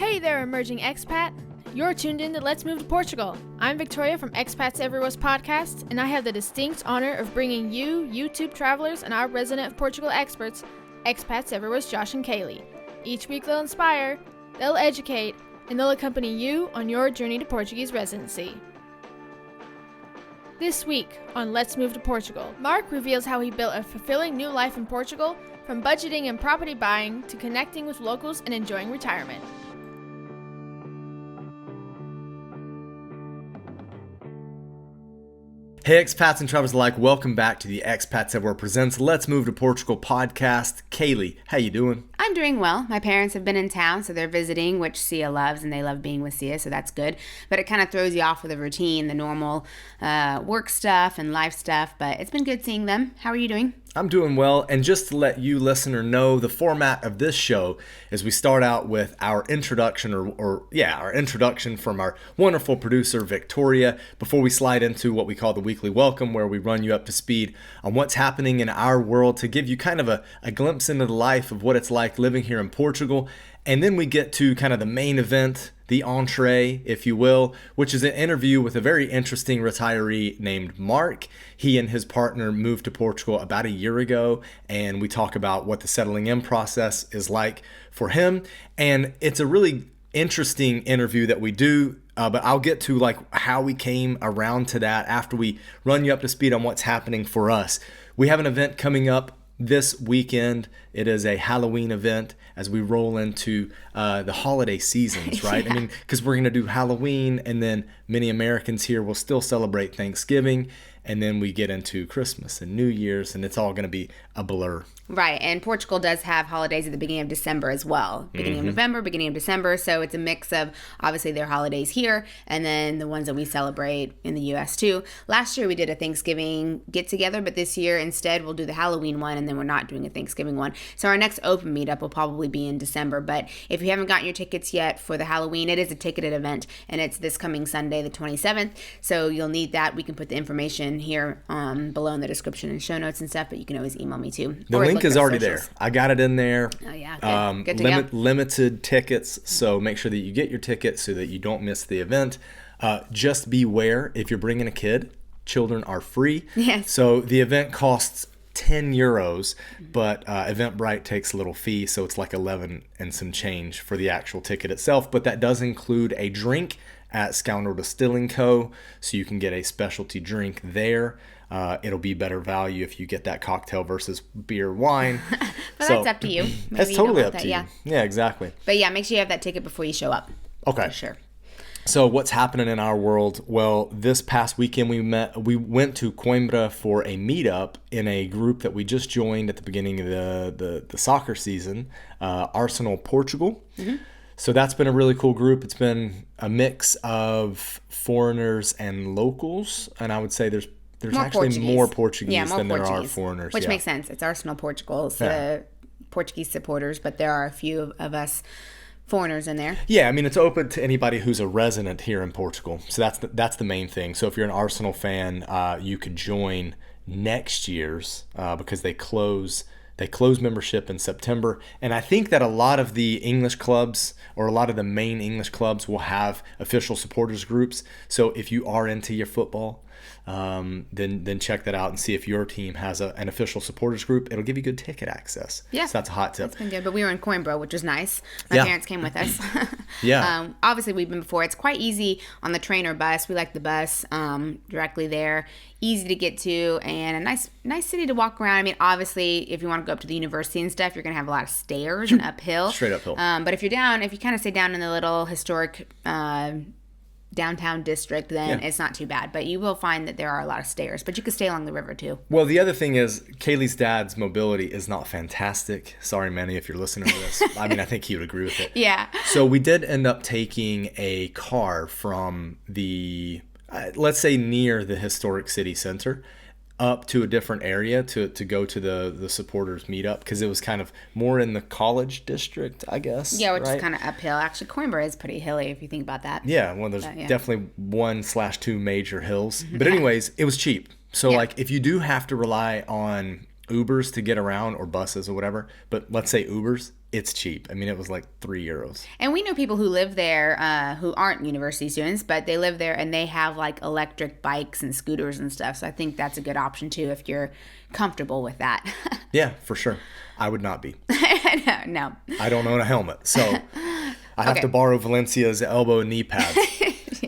Hey there, emerging expat. You're tuned in to Let's Move to Portugal. I'm Victoria from Expats Everywhere's podcast, and I have the distinct honor of bringing you, YouTube travelers, and our resident of Portugal experts, Expats Everywhere's Josh and Kaylee. Each week they'll inspire, they'll educate, and they'll accompany you on your journey to Portuguese residency. This week on Let's Move to Portugal, Mark reveals how he built a fulfilling new life in Portugal, from budgeting and property buying to connecting with locals and enjoying retirement. Hey expats and travelers alike, welcome back to the Expats Everywhere Presents Let's Move to Portugal podcast. Kaylee, how you doing? I'm doing well. My parents have been in town, so they're visiting, which Sia loves, and they love being with Sia, so that's good. But it kind of throws you off with the routine, the normal work stuff and life stuff, but it's been good seeing them. How are you doing? I'm doing well, and just to let you listener know, the format of this show is we start out with our introduction, our introduction from our wonderful producer, Victoria, before we slide into what we call the weekly welcome, where we run you up to speed on what's happening in our world to give you kind of a glimpse into the life of what it's like living here in Portugal. And then we get to kind of the main event, the entree, if you will, which is an interview with a very interesting retiree named Mark. He and his partner moved to Portugal about a year ago, and we talk about what the settling in process is like for him. And it's a really interesting interview that we do, but I'll get to like how we came around to that after we run you up to speed on what's happening for us. We have an event coming up this weekend. It is a Halloween event as we roll into the holiday seasons, right? Yeah. I mean, because we're going to do Halloween, and then many Americans here will still celebrate Thanksgiving, and then we get into Christmas and New Year's, and it's all going to be a blur. Right, and Portugal does have holidays at the beginning of December as well. Beginning of November, beginning of December, so it's a mix of obviously their holidays here and then the ones that we celebrate in the U.S. too. Last year we did a Thanksgiving get-together, but this year instead we'll do the Halloween one, and then we're not doing a Thanksgiving one. So our next open meetup will probably be in December, but if you haven't gotten your tickets yet for the Halloween, it is a ticketed event, and it's this coming Sunday, the 27th, so you'll need that. We can put the information here below in the description and show notes and stuff, but you can always email me too. The link is already there. I got it in there. Oh yeah, good to go. Limited tickets, so make sure that you get your ticket so that you don't miss the event. Just beware if you're bringing a kid. Children are free. Yes. So the event costs 10 euros, but Eventbrite takes a little fee, so it's like 11 and some change for the actual ticket itself. But that does include a drink at Scoundrel Distilling Co., so you can get a specialty drink there. It'll be better value if you get that cocktail versus beer, wine. But that's up to you. Maybe that's you totally don't up want to that, you. Yeah, exactly. But yeah, make sure you have that ticket before you show up. Okay. For sure. So what's happening in our world? Well, this past weekend we went to Coimbra for a meetup in a group that we just joined at the beginning of the soccer season, Arsenal Portugal. Mm-hmm. So that's been a really cool group. It's been a mix of foreigners and locals, and I would say there's actually more Portuguese than there are foreigners. Which makes sense. It's Arsenal Portugal, so Portuguese supporters, but there are a few of us foreigners in there. Yeah, I mean, it's open to anybody who's a resident here in Portugal. So that's the main thing. So if you're an Arsenal fan, you could join next year's because they close membership in September. And I think that a lot of the English clubs or a lot of the main English clubs will have official supporters groups. So if you are into your football, then check that out and see if your team has an official supporters group. It'll give you good ticket access. Yeah. So that's a hot tip. That's been good. But we were in Coimbra, which was nice. My parents came with us. Yeah. Obviously, we've been before. It's quite easy on the train or bus. We like the bus directly there. Easy to get to and a nice city to walk around. I mean, obviously, if you want to go up to the university and stuff, you're going to have a lot of stairs and uphill. Straight uphill. But if you kind of stay down in the little historic downtown district, then it's not too bad. But you will find that there are a lot of stairs. But you could stay along the river too. Well, the other thing is Kaylee's dad's mobility is not fantastic. Sorry, Manny, if you're listening to this. I mean, I think he would agree with it. Yeah. So we did end up taking a car from the, let's say near the historic city center, up to a different area to go to the supporters meetup because it was kind of more in the college district, I guess. Yeah, which is kind of uphill. Actually, Coimbra is pretty hilly if you think about that. Yeah, well, there's definitely 1/2 major hills. But anyways, it was cheap. So like if you do have to rely on Ubers to get around or buses or whatever, but let's say Ubers, it's cheap. I mean, it was like €3. And we know people who live there who aren't university students, but they live there and they have like electric bikes and scooters and stuff. So I think that's a good option too if you're comfortable with that. Yeah, for sure. I would not be. No. I don't own a helmet, so I have to borrow Valencia's elbow and knee pads.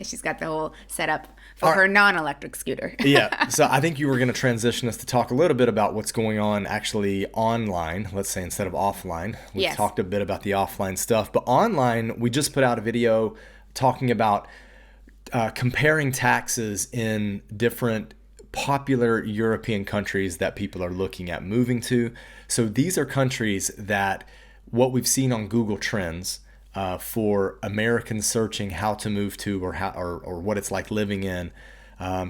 She's got the whole setup for her non-electric scooter. Yeah. So I think you were going to transition us to talk a little bit about what's going on actually online, let's say, instead of offline. We've talked a bit about the offline stuff, but online, we just put out a video talking about comparing taxes in different popular European countries that people are looking at moving to. So these are countries that what we've seen on Google Trends for Americans searching how to move to or what it's like living in.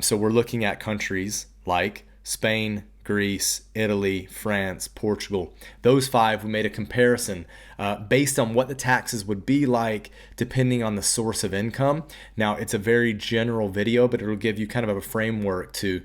So we're looking at countries like Spain, Greece, Italy, France, Portugal. Those 5, we made a comparison based on what the taxes would be like depending on the source of income. Now, it's a very general video, but it'll give you kind of a framework to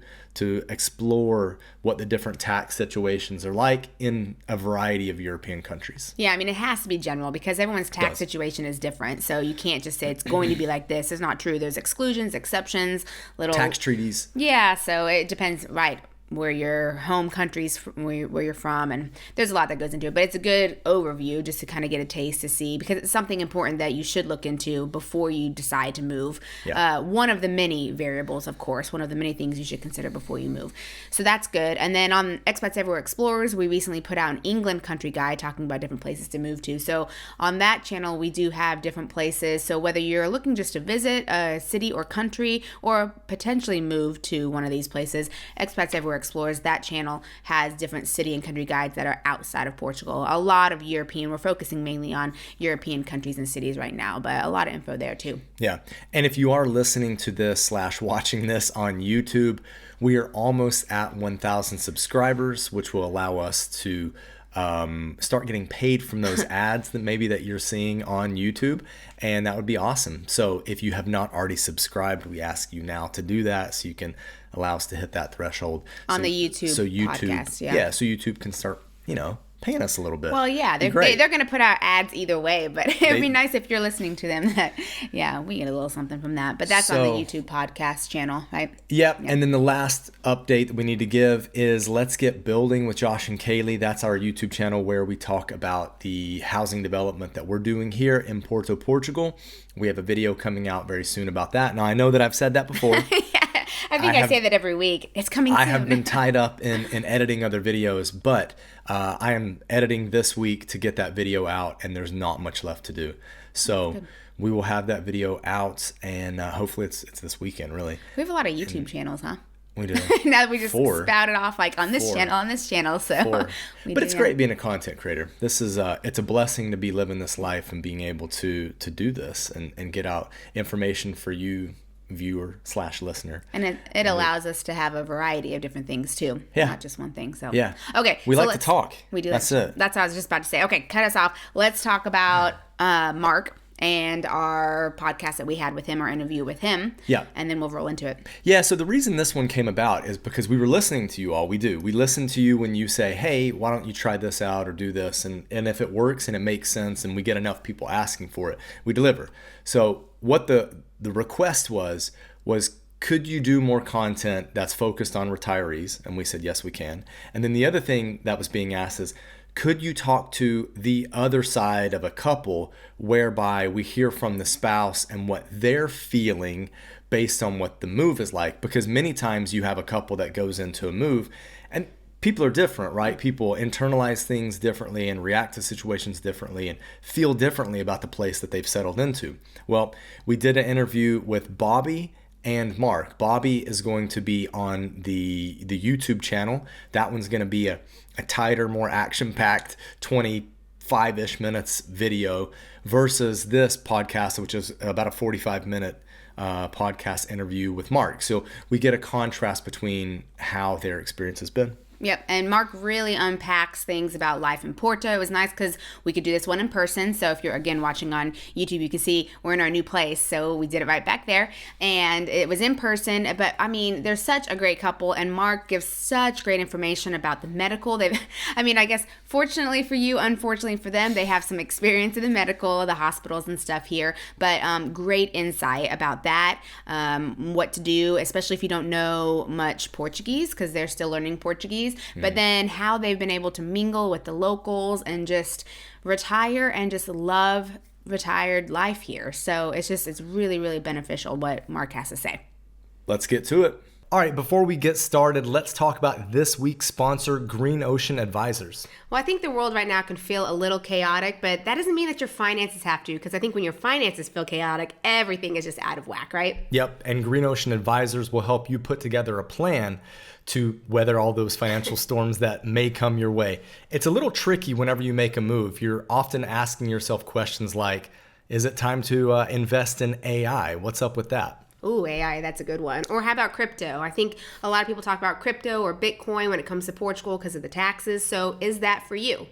explore what the different tax situations are like in a variety of European countries. Yeah, I mean, it has to be general because everyone's tax situation is different. So you can't just say it's going to be like this. It's not true. There's exclusions, exceptions, little tax treaties. Yeah, so it depends, right, where your home country's, where you're from, and there's a lot that goes into it, but it's a good overview just to kind of get a taste to see, because it's something important that you should look into before you decide to move. One of the many variables, of course, one of the many things you should consider before you move. So that's good. And then on Expats Everywhere Explorers, we recently put out an England country guide talking about different places to move to. So on that channel, we do have different places. So whether you're looking just to visit a city or country or potentially move to one of these places, Expats Everywhere Explorers, that channel has different city and country guides that are outside of Portugal. A lot of European, we're focusing mainly on European countries and cities right now, but a lot of info there too. Yeah. And if you are listening to this / watching this on YouTube, we are almost at 1,000 subscribers, which will allow us to start getting paid from those ads that you're seeing on YouTube, and that would be awesome. So if you have not already subscribed, we ask you now to do that so you can allow us to hit that threshold on the YouTube podcast. Yeah, so YouTube can start, paying us a little bit. Well, yeah, they're going to put out ads either way, but it'd be nice if you're listening to them. That we get a little something from that. But that's on the YouTube podcast channel, right? Yep. And then the last update that we need to give is Let's Get Building with Josh and Kaylee. That's our YouTube channel where we talk about the housing development that we're doing here in Porto, Portugal. We have a video coming out very soon about that. Now, I know that I've said that before. I think I say that every week. It's coming soon. I have been tied up in editing other videos, but I am editing this week to get that video out, and there's not much left to do. So we will have that video out, and hopefully it's this weekend, really. We have a lot of YouTube channels, huh? We do. Now we just spouted off like on this channel. So, but it's great being a content creator. This is it's a blessing to be living this life and being able to do this and get out information for you, viewer / listener. And it allows us to have a variety of different things too. Yeah. Not just one thing. So yeah. Okay. We like to talk. We do. That's it. That's what I was just about to say. Okay, cut us off. Let's talk about Mark and our podcast that we had with him, our interview with him. Yeah. And then we'll roll into it. Yeah, so the reason this one came about is because we were listening to you all. We do. We listen to you when you say, hey, why don't you try this out or do this? And if it works and it makes sense and we get enough people asking for it, we deliver. So what the request was could you do more content that's focused on retirees? And we said, yes, we can. And then the other thing that was being asked is, could you talk to the other side of a couple whereby we hear from the spouse and what they're feeling based on what the move is like? Because many times you have a couple that goes into a move and people are different, right? People internalize things differently and react to situations differently and feel differently about the place that they've settled into. Well, we did an interview with Bobby and Mark. Bobby is going to be on the YouTube channel. That one's going to be a tighter, more action-packed 25-ish minutes video versus this podcast, which is about a 45-minute podcast interview with Mark. So we get a contrast between how their experience has been. Yep, and Mark really unpacks things about life in Porto. It was nice because we could do this one in person. So if you're, again, watching on YouTube, you can see we're in our new place. So we did it right back there. And it was in person. But, I mean, they're such a great couple. And Mark gives such great information about the medical. I guess, fortunately for you, unfortunately for them, they have some experience in the medical, the hospitals and stuff here. But great insight about that, what to do, especially if you don't know much Portuguese, because they're still learning Portuguese. But then how they've been able to mingle with the locals and just retire and just love retired life here. So it's really, really beneficial what Mark has to say. Let's get to it. All right, before we get started, let's talk about this week's sponsor, Green Ocean Advisors. Well, I think the world right now can feel a little chaotic, but that doesn't mean that your finances have to, because I think when your finances feel chaotic, everything is just out of whack, right? Yep, and Green Ocean Advisors will help you put together a plan to weather all those financial storms that may come your way. It's a little tricky whenever you make a move. You're often asking yourself questions like, is it time to invest in AI? What's up with that? Ooh, AI, that's a good one. Or how about crypto? I think a lot of people talk about crypto or Bitcoin when it comes to Portugal because of the taxes. So is that for you?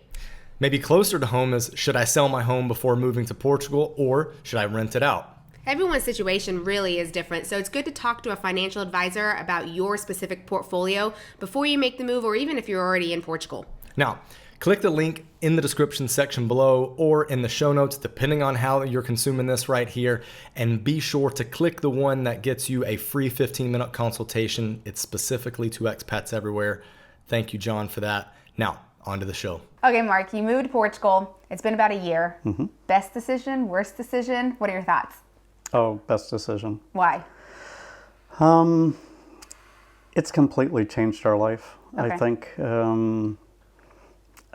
Maybe closer to home is, should I sell my home before moving to Portugal, or should I rent it out? Everyone's situation really is different, so it's good to talk to a financial advisor about your specific portfolio before you make the move, or even if you're already in Portugal. Now, click the link in the description section below or in the show notes, depending on how you're consuming this right here. And be sure to click the one that gets you a free 15-minute consultation. It's specifically to Expats Everywhere. Thank you, John, for that. Now, on to the show. Okay, Mark, you moved to Portugal. It's been about a year. Mm-hmm. Best decision, worst decision? What are your thoughts? Oh, best decision. Why? It's completely changed our life. Okay. I think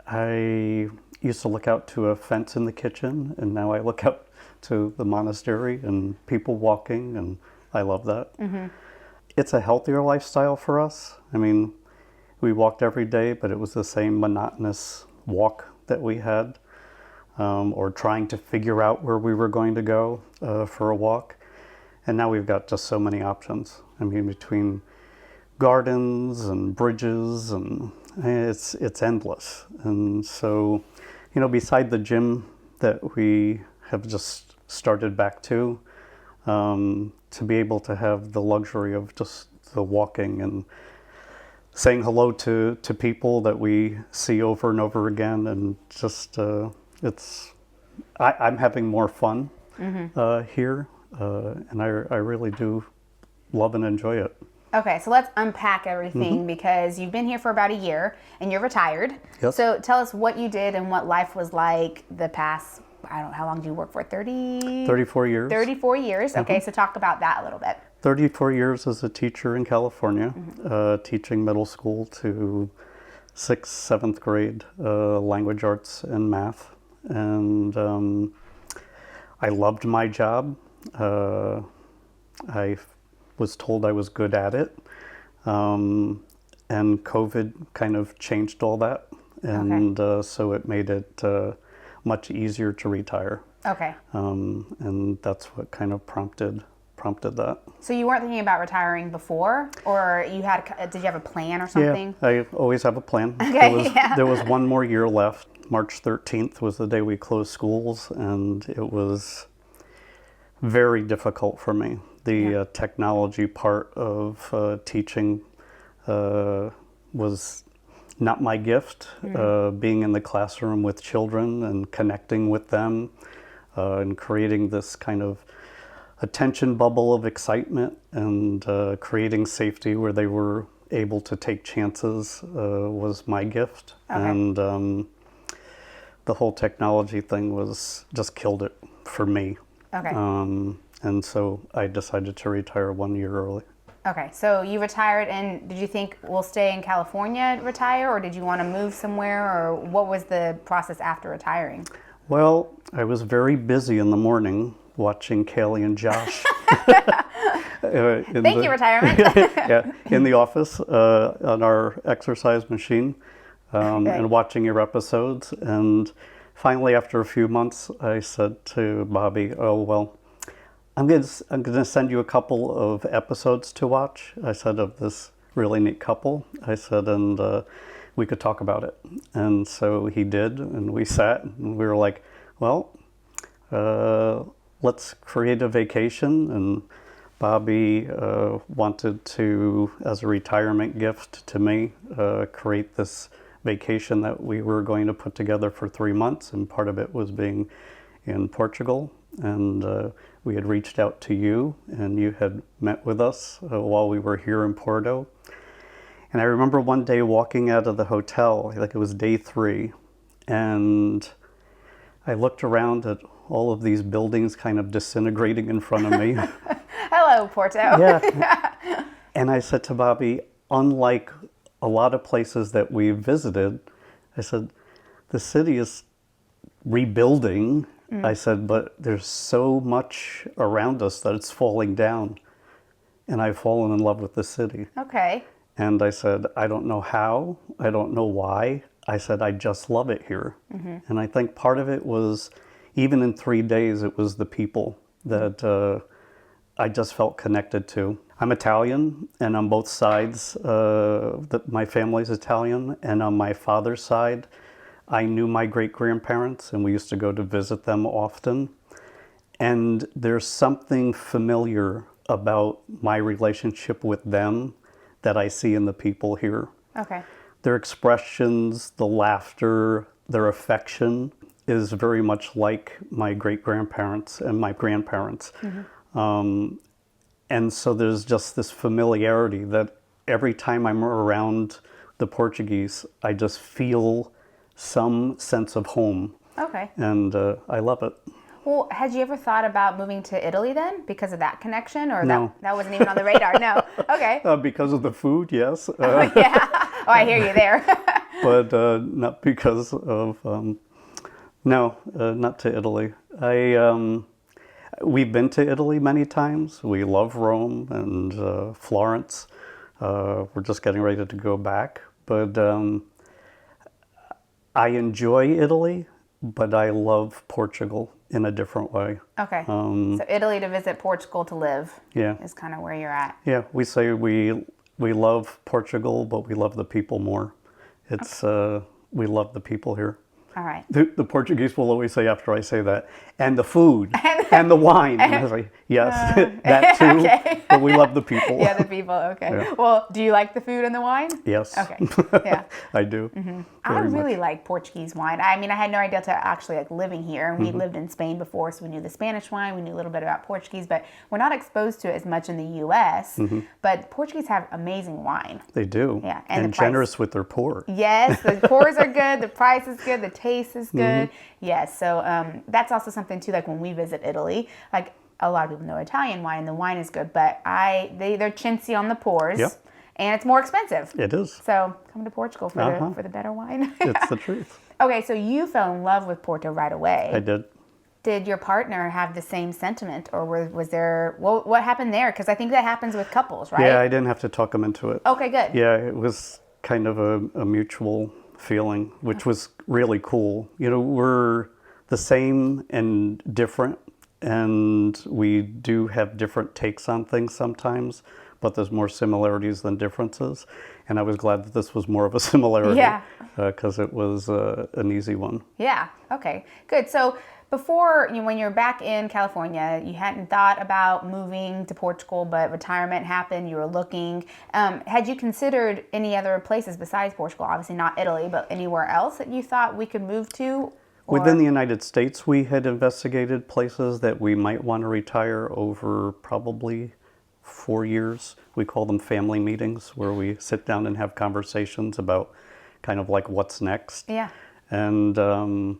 I used to look out to a fence in the kitchen, and now I look out to the monastery and people walking, and I love that. Mm-hmm. It's a healthier lifestyle for us. I mean, we walked every day, but it was the same monotonous walk that we had, or trying to figure out where we were going to go for a walk. And now we've got just so many options. I mean, between gardens and bridges, and it's endless. And so, beside the gym that we have just started back to be able to have the luxury of just the walking and saying hello to people that we see over and over again, and just I'm having more fun here, and I really do love and enjoy it. Okay, so let's unpack everything because you've been here for about a year and you're retired. Yes. So tell us what you did and what life was like the past, I don't know, how long do you work for? 34 years. 34 years. Okay, so talk about that a little bit. 34 years as a teacher in California, teaching middle school to 6th, 7th grade, language arts and math. And I loved my job. I was told I was good at it. And COVID kind of changed all that. And so it made it much easier to retire. Okay. And that's what kind of prompted that. So you weren't thinking about retiring before, or did you have a plan or something? Yeah, I always have a plan. Okay, There was one more year left. March 13th was the day we closed schools, and it was very difficult for me. The technology part of teaching was not my gift. Being in the classroom with children and connecting with them and creating this kind of attention bubble of excitement and creating safety where they were able to take chances was my gift. Okay. And the whole technology thing just killed it for me. Okay. And so I decided to retire 1 year early. Okay, so you retired, and did you think we'll stay in California to retire, or did you want to move somewhere, or what was the process after retiring? Well, I was very busy in the morning watching Kaylee and Josh. Thank you, retirement. Yeah, in the office on our exercise machine, and watching your episodes. And finally, after a few months, I said to Bobby, "Oh well, I'm going to send you a couple of episodes to watch." I said, of this really neat couple. I said, and we could talk about it. And so he did, and we sat, and we were like, well, let's create a vacation. And Bobby wanted to, as a retirement gift to me, create this vacation that we were going to put together for 3 months, and part of it was being in Portugal. And we had reached out to you, and you had met with us while we were here in Porto. And I remember one day walking out of the hotel, like it was day 3, and I looked around at all of these buildings kind of disintegrating in front of me. Hello, Porto. Yeah. And I said to Bobby, unlike a lot of places that we visited, I said, the city is rebuilding. I said, but there's so much around us that it's falling down. And I've fallen in love with the city. Okay. And I said, I don't know how, I don't know why. I said, I just love it here. And I think part of it was, even in 3 days, it was the people that I just felt connected to. I'm Italian, and on both sides, my family's Italian, and on my father's side, I knew my great-grandparents, and we used to go to visit them often. And there's something familiar about my relationship with them that I see in the people here. Okay. Their expressions, the laughter, their affection is very much like my great-grandparents and my grandparents. And so there's just this familiarity that every time I'm around the Portuguese, I just feel some sense of home. Okay. And I love it. Well, had you ever thought about moving to Italy then because of that connection, or No. that wasn't even on the radar? No. Okay. Because of the food, yes. Yeah. Oh, I hear you there. But not because of, no, not to Italy. We've been to Italy many times. We love Rome and Florence. We're just getting ready to go back. But I enjoy Italy, but I love Portugal in a different way. Okay. So Italy to visit, Portugal to live. Yeah. Is kind of where you're at. Yeah, we say we love Portugal, but we love the people more. It's we love the people here. All right. The Portuguese will always say after I say that, and the food, and the wine. And I say, yes, that too, Okay. but we love the people. Yeah, the people. Okay. Yeah. Well, do you like the food and the wine? Yes. Okay. Yeah. I do. I Very really much. like Portuguese wine. I mean, I had no idea till actually like living here. And we lived in Spain before, so we knew the Spanish wine. We knew a little bit about Portuguese, but we're not exposed to it as much in the U.S. But Portuguese have amazing wine. They do. Yeah, And and the price. generous with their pour. Yes, the pours are good, the price is good, the taste is good. Yes, so that's also something too. Like when we visit Italy, like a lot of people know Italian wine, the wine is good, but they're chintzy on the pours, Yep. and it's more expensive. It is. So come to Portugal for the better wine. It's the truth. Okay, so you fell in love with Porto right away. I did. Did your partner have the same sentiment, or was there what happened there? Because I think that happens with couples, right? Yeah, I didn't have to talk them into it. Okay, good. Yeah, it was kind of a mutual feeling, which was really cool. You know, we're the same and different, and we do have different takes on things sometimes, but there's more similarities than differences. And I was glad that this was more of a similarity, Yeah. because it was an easy one. Yeah. Okay. Good. So before, when you're back in California, you hadn't thought about moving to Portugal, but retirement happened. You were looking. Had you considered any other places besides Portugal? Obviously not Italy, but anywhere else that you thought we could move to? Or... Within the United States, we had investigated places that we might want to retire over probably 4 years. We call them family meetings, where we sit down and have conversations about kind of like what's next. Yeah. And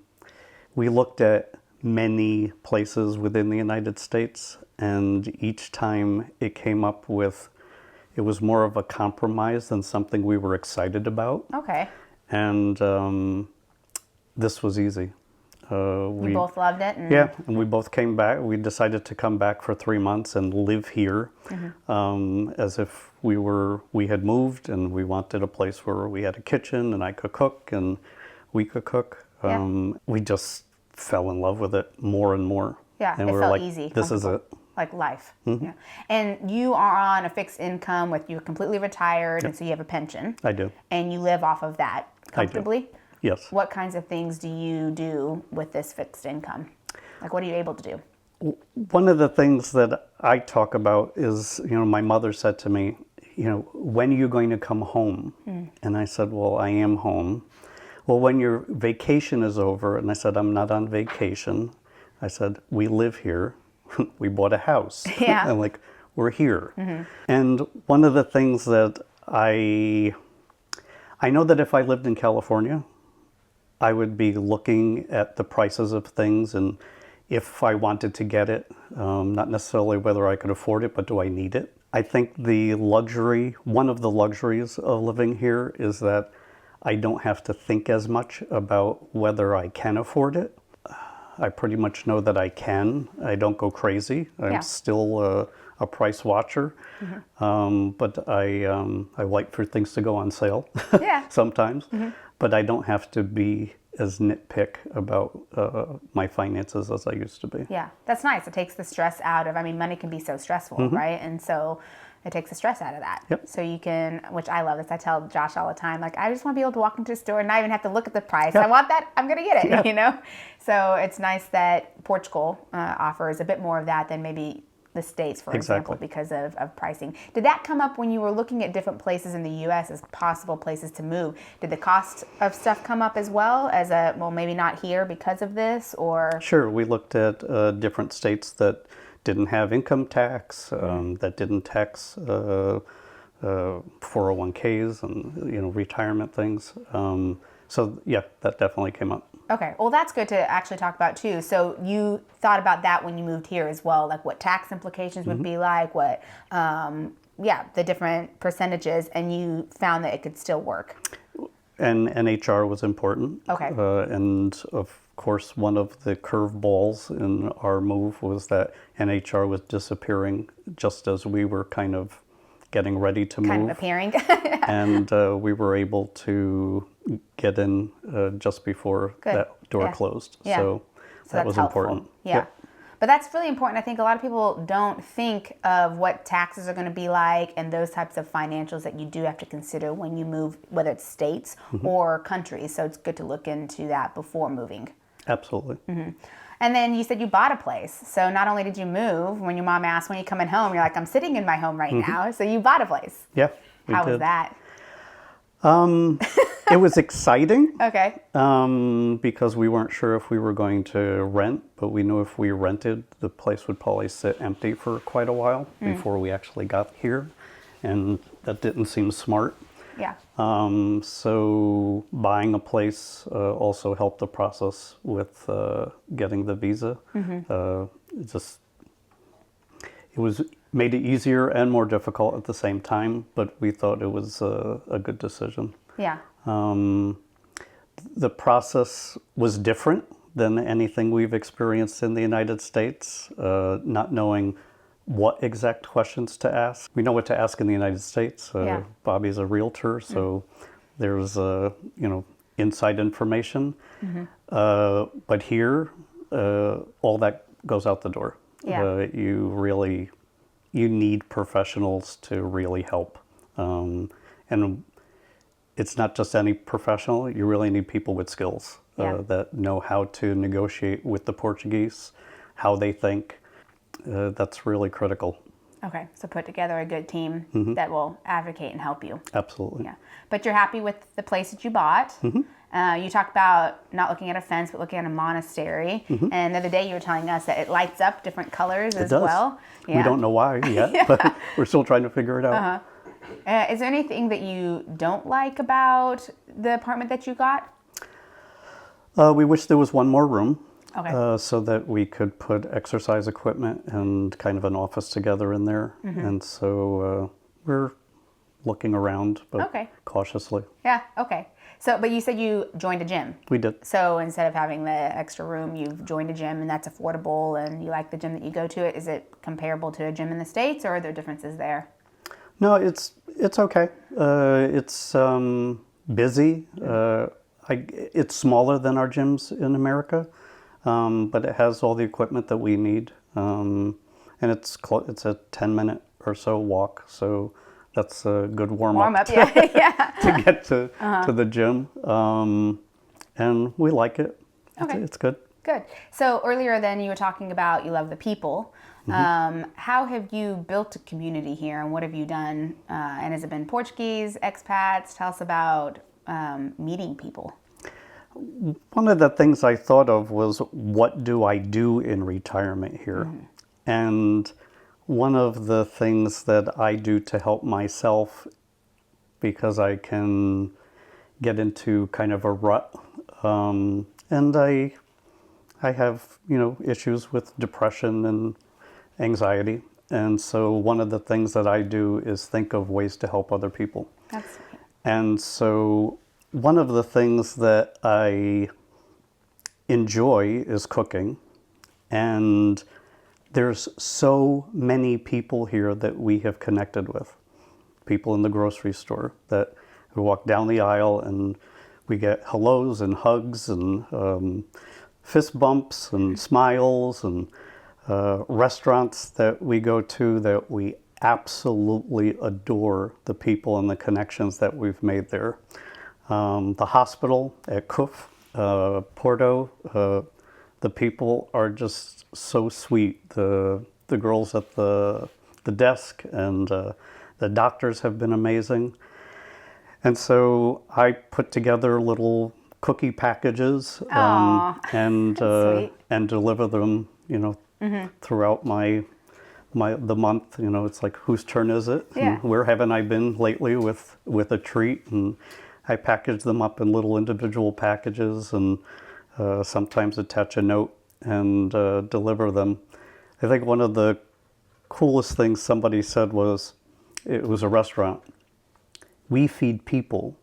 we looked at many places within the United States, and each time it came up with, it was more of a compromise than something we were excited about. Okay. And this was easy. We both loved it. And... Yeah, and we both came back. We decided to come back for 3 months and live here, as if we had moved, and we wanted a place where we had a kitchen and I could cook and we could cook. We just fell in love with it more and more. Yeah, and it we were felt like, easy, this is it. like life. Yeah. And you are on a fixed income you're completely retired, and so you have a pension. I do. And you live off of that comfortably? Yes. What kinds of things do you do with this fixed income? Like, what are you able to do? One of the things that I talk about is, my mother said to me, when are you going to come home? And I said, well, I am home. Well, when your vacation is over, and I said, I'm not on vacation. I said, we live here. We bought a house. Yeah. And we're here. And one of the things that I know that if I lived in California, I would be looking at the prices of things, and if I wanted to get it, not necessarily whether I could afford it, but do I need it? I think one of the luxuries of living here is that I don't have to think as much about whether I can afford it. I pretty much know that I can. I don't go crazy. I'm still a price watcher, but I like for things to go on sale sometimes. But I don't have to be as nitpick about my finances as I used to be. Yeah, that's nice. It takes the stress out of, money can be so stressful, right? And so it takes the stress out of that. Yep. So you can, which I love this, I tell Josh all the time, I just want to be able to walk into a store and not even have to look at the price. I want that, I'm going to get it, So it's nice that Portugal offers a bit more of that than maybe the States, for example, because of pricing. Did that come up when you were looking at different places in the U.S. as possible places to move? Did the cost of stuff come up as well as maybe not here because of this, or? Sure, we looked at different states that didn't have income tax, that didn't tax 401ks and retirement things. So yeah, that definitely came up. Okay, well that's good to actually talk about too. So you thought about that when you moved here as well, like what tax implications would be like, what, the different percentages, and you found that it could still work. And NHR was important. Okay. And of course, one of the curveballs in our move was that NHR was disappearing just as we were kind of getting ready to move. Kind of appearing. And we were able to get in just before that door closed. Yeah. So that was helpful. important. Yeah. Yep. But that's really important. I think a lot of people don't think of what taxes are going to be like and those types of financials that you do have to consider when you move, whether it's states or countries. So it's good to look into that before moving. Absolutely. And then you said you bought a place. So not only did you move, when your mom asked when you're coming home, you're like, I'm sitting in my home right now. So you bought a place. Yeah. How was that? It was exciting. Okay. Because we weren't sure if we were going to rent, but we knew if we rented, the place would probably sit empty for quite a while before we actually got here. And that didn't seem smart. Yeah. So buying a place also helped the process with getting the visa. It made it easier and more difficult at the same time, but we thought it was a good decision. Yeah. The process was different than anything we've experienced in the United States, not knowing what exact questions to ask. We know what to ask in the United States. Bobby's a realtor, so there's inside information. But here, all that goes out the door. Yeah. You need professionals to really help. And it's not just any professional, you really need people with skills that know how to negotiate with the Portuguese, how they think. That's really critical. Okay, so put together a good team that will advocate and help you. Absolutely. Yeah, but you're happy with the place that you bought. You talked about not looking at a fence, but looking at a monastery. And the other day you were telling us that it lights up different colors as well. Yeah. We don't know why yet, but we're still trying to figure it out. Is there anything that you don't like about the apartment that you got? We wish there was one more room. Okay. So that we could put exercise equipment and kind of an office together in there. And so we're looking around, but cautiously. Yeah, okay. So, but you said you joined a gym. We did. So instead of having the extra room, you've joined a gym, and that's affordable, and you like the gym that you go to. Is it comparable to a gym in the States, or are there differences there? No, it's okay. It's busy. It's smaller than our gyms in America. But it has all the equipment that we need. and it's a 10-minute or so walk, so that's a good warm up Yeah. Yeah. to get to the gym, and we like it. Okay. It's good. Good. So earlier then you were talking about you love the people. How have you built a community here, and what have you done? And has it been Portuguese, expats? Tell us about meeting people. One of the things I thought of was, what do I do in retirement here? And one of the things that I do to help myself, because I can get into kind of a rut, and I have, issues with depression and anxiety. And so one of the things that I do is think of ways to help other people. That's sweet. And so one of the things that I enjoy is cooking. And there's so many people here that we have connected with. People in the grocery store that we walk down the aisle and we get hellos and hugs and fist bumps and smiles, and restaurants that we go to that we absolutely adore the people and the connections that we've made there. The hospital at CUF, Porto, the people are just so sweet. The girls at the desk and the doctors have been amazing. And so I put together little cookie packages and deliver them, throughout the month. It's like, whose turn is it? Yeah. And where haven't I been lately with a treat? And I package them up in little individual packages, and sometimes attach a note and deliver them. I think one of the coolest things somebody said was, it was a restaurant, "We feed people.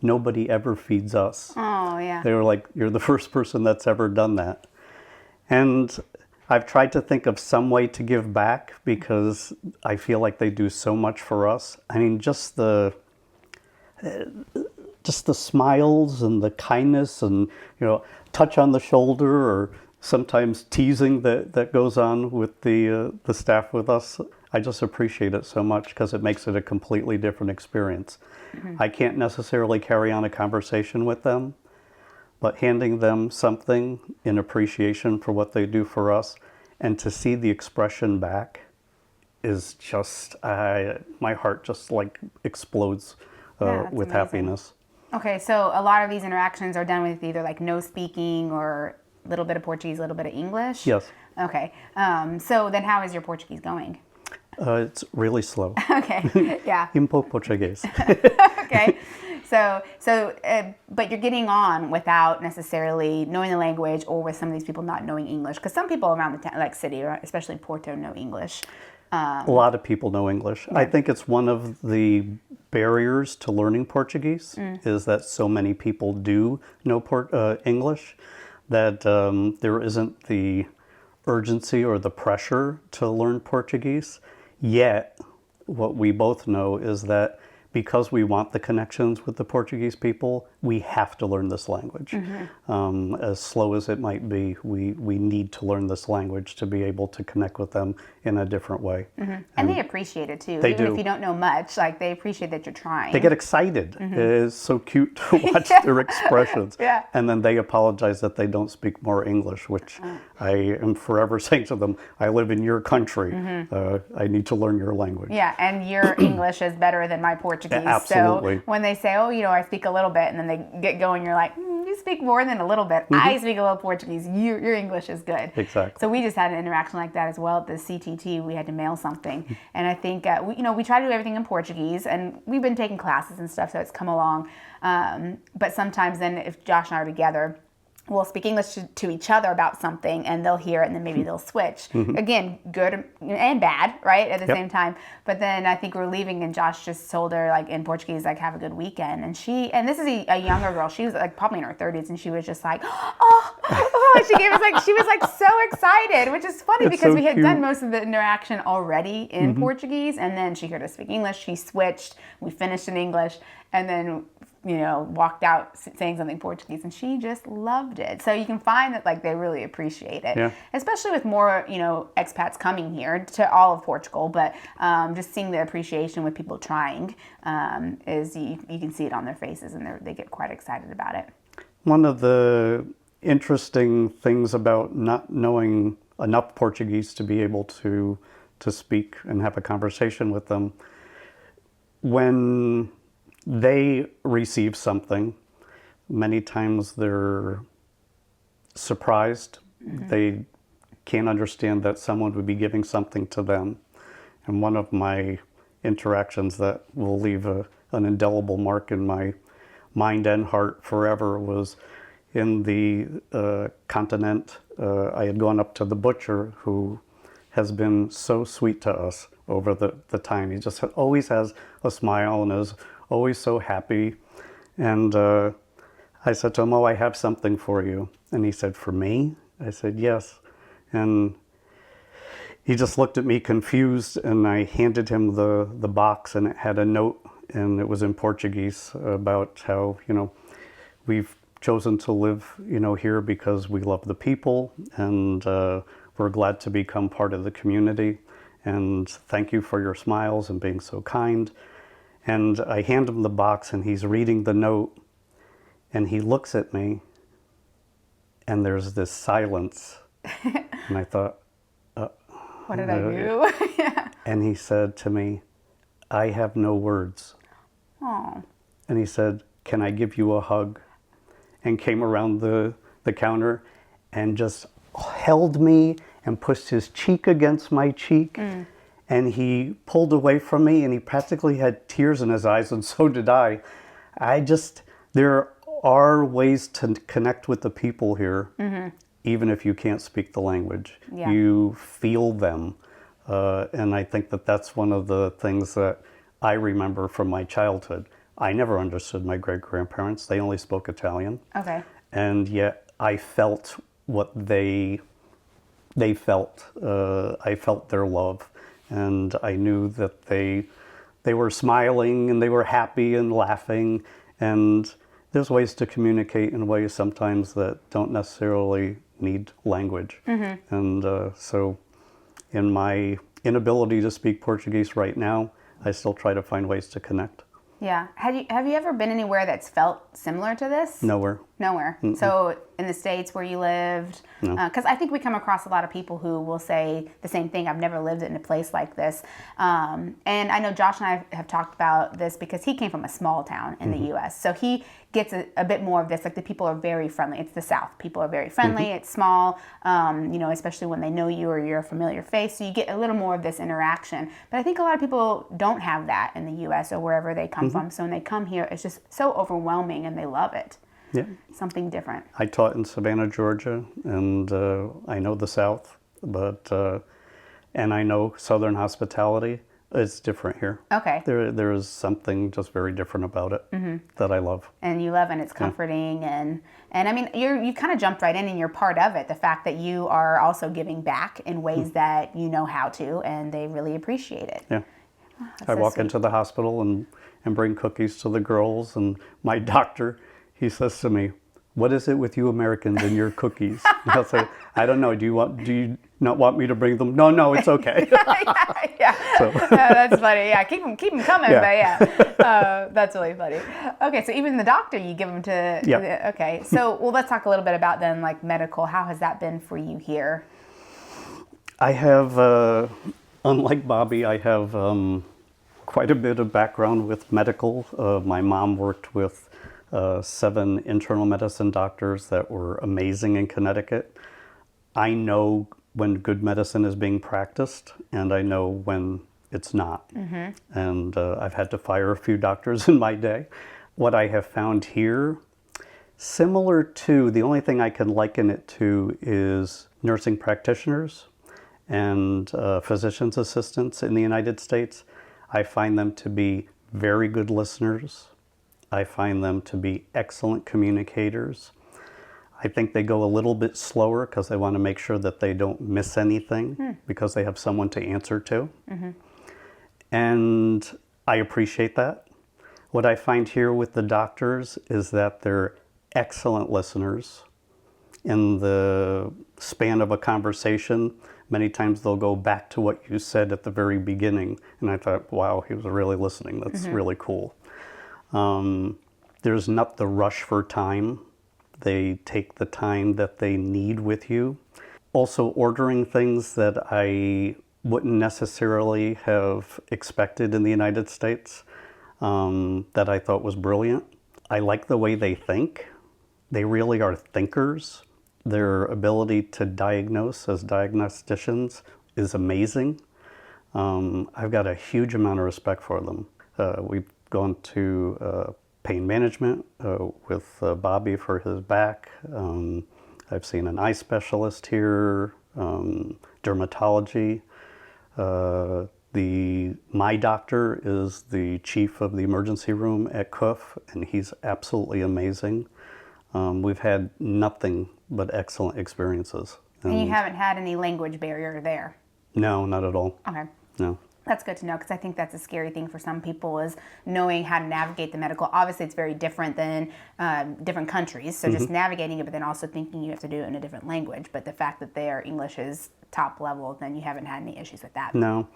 Nobody ever feeds us." Oh, yeah. They were like, "You're the first person that's ever done that." And I've tried to think of some way to give back, because I feel like they do so much for us. I mean, just the smiles and the kindness, and touch on the shoulder, or sometimes teasing that goes on with the staff with us. I just appreciate it so much, because it makes it a completely different experience. I can't necessarily carry on a conversation with them, but handing them something in appreciation for what they do for us, and to see the expression back, is just, my heart just like explodes Yeah, with amazing. happiness. Okay, so a lot of these interactions are done with either like no speaking, or a little bit of Portuguese, a little bit of English? Yes. Okay. So then how is your Portuguese going? It's really slow. Okay. Yeah. Pouco português. Okay. But you're getting on without necessarily knowing the language, or with some of these people not knowing English. Because some people around the city, or especially Porto, know English. A lot of people know English. I think it's one of the barriers to learning Portuguese, is that so many people do know English, that there isn't the urgency or the pressure to learn Portuguese. Yet, what we both know is that because we want the connections with the Portuguese people, we have to learn this language. As slow as it might be, we need to learn this language to be able to connect with them in a different way. And they appreciate it too. They Even do. if you don't know much, like they appreciate that you're trying. They get excited. It's so cute to watch their expressions. Yeah. And then they apologize that they don't speak more English, which I am forever saying to them, I live in your country. I need to learn your language. Yeah, and your English is better than my Portuguese. Absolutely. So when they say, oh, I speak a little bit, and then they get going, you're like, you speak more than a little bit. I speak a little Portuguese. Your English is good. Exactly. So we just had an interaction like that as well at the CTT. We had to mail something. And I think, we try to do everything in Portuguese, and we've been taking classes and stuff, so it's come along. But sometimes then if Josh and I are together, we'll speak English to each other about something, and they'll hear it, and then maybe they'll switch. Again, good and bad, right, at the same time. But then I think we're leaving, and Josh just told her, like, in Portuguese, like, have a good weekend. And this is a younger girl. She was, like, probably in her 30s, and she was just like, she was, like, so excited, which is funny, It's because so we had cute. done most of the interaction already in Portuguese, and then she heard us speak English. She switched. We finished in English. And then walked out saying something Portuguese, and she just loved it. So you can find that like they really appreciate it, especially with more expats coming here to all of Portugal. But just seeing the appreciation with people trying is you can see it on their faces, and they get quite excited about it. One of the interesting things about not knowing enough Portuguese to be able to speak and have a conversation with them, when they receive something, many times they're surprised. They can't understand that someone would be giving something to them. And one of my interactions that will leave an indelible mark in my mind and heart forever was in the continent. I had gone up to the butcher, who has been so sweet to us over the time. He just always has a smile and is always so happy. And I said to him, "Oh, I have something for you." And he said, "For me?" I said, "Yes." And he just looked at me confused, and I handed him the box, and it had a note, and it was in Portuguese about how, we've chosen to live, here because we love the people, and we're glad to become part of the community, and thank you for your smiles and being so kind. And I hand him the box, and he's reading the note, and he looks at me, and there's this silence. And I thought, what did I do? Yeah. And he said to me, "I have no words." Oh. And he said, "Can I give you a hug?" And came around the counter and just held me and pushed his cheek against my cheek. And he pulled away from me, and he practically had tears in his eyes, and so did I. There are ways to connect with the people here, even if you can't speak the language. Yeah. You feel them. And I think that's one of the things that I remember from my childhood. I never understood my great-grandparents. They only spoke Italian. Okay. And yet I felt what they felt. I felt their love. And I knew that they were smiling, and they were happy and laughing. And there's ways to communicate in ways sometimes that don't necessarily need language. And so in my inability to speak Portuguese right now, I still try to find ways to connect. Yeah. Have you ever been anywhere that's felt similar to this? Nowhere. Nowhere. So in the States where you lived? No. Because I think we come across a lot of people who will say the same thing. I've never lived in a place like this. And I know Josh and I have talked about this because he came from a small town in the U.S. So he gets a bit more of this. Like, the people are very friendly. It's the South. People are very friendly. It's small, especially when they know you or you're a familiar face. So you get a little more of this interaction. But I think a lot of people don't have that in the U.S. or wherever they come from. So when they come here, it's just so overwhelming, and they love it. Yeah. Something different. I taught in Savannah, Georgia, and I know the South, and I know Southern hospitality. It's different here. Okay. There is something just very different about it that I love. And you love, and it's comforting, and I mean, you kind of jumped right in, and you're part of it. The fact that you are also giving back in ways that you know how to, and they really appreciate it. Yeah. Oh, I walk into the hospital and bring cookies to the girls, and my doctor, he says to me, "What is it with you Americans and your cookies?" And I'll say, "I don't know. Do you not want me to bring them?" No, it's okay. Yeah. So. That's funny. Yeah, keep them coming. Yeah. But yeah, that's really funny. Okay, so even the doctor, you give them to. Yeah. Okay, so let's talk a little bit about then, like, medical. How has that been for you here? I have, unlike Bobby, I have quite a bit of background with medical. My mom worked with 7 internal medicine doctors that were amazing in Connecticut. I know when good medicine is being practiced, and I know when it's not. And I've had to fire a few doctors in my day. What I have found here, similar to, the only thing I can liken it to is nursing practitioners and physician's assistants in the United States. I find them to be very good listeners. I find them to be excellent communicators. I think they go a little bit slower because they want to make sure that they don't miss anything because they have someone to answer to. And I appreciate that. What I find here with the doctors is that they're excellent listeners. In the span of a conversation, many times they'll go back to what you said at the very beginning. And I thought, wow, he was really listening. That's really cool. There's not the rush for time. They take the time that they need with you. Also ordering things that I wouldn't necessarily have expected in the United States that I thought was brilliant. I like the way they think. They really are thinkers. Their ability to diagnose as diagnosticians is amazing. I've got a huge amount of respect for them. We've gone to pain management with Bobby for his back. I've seen an eye specialist here, dermatology. My doctor is the chief of the emergency room at CUF, and he's absolutely amazing. We've had nothing but excellent experiences. And you haven't had any language barrier there? No, not at all. Okay. No. That's good to know, because I think that's a scary thing for some people, is knowing how to navigate the medical. Obviously, it's very different than different countries, so just navigating it, but then also thinking you have to do it in a different language. But the fact that their English is top level, then you haven't had any issues with that. No.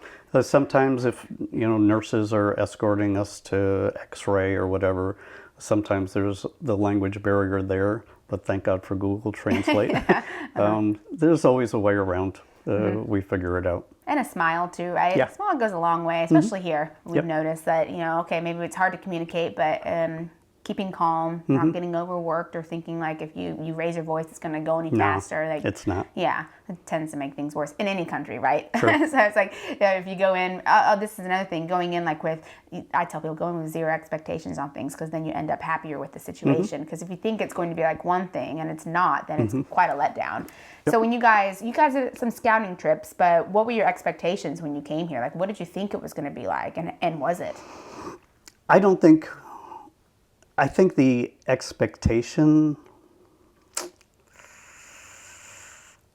Sometimes if, nurses are escorting us to X-ray or whatever, sometimes there's the language barrier there, but thank God for Google Translate. There's always a way around. We figure it out. And a smile too, right? Yeah. A smile goes a long way, especially here. We've noticed that, okay, maybe it's hard to communicate, but keeping calm, not getting overworked, or thinking like if you raise your voice, it's going to go any faster. Like, it's not. Yeah, it tends to make things worse in any country, right? Sure. So it's like, if you go in, this is another thing, going in like I tell people, go in with zero expectations on things, because then you end up happier with the situation. Because if you think it's going to be like one thing and it's not, then it's quite a letdown. So when you guys did some scouting trips, but what were your expectations when you came here? Like, what did you think it was going to be like, and was it? I think the expectation,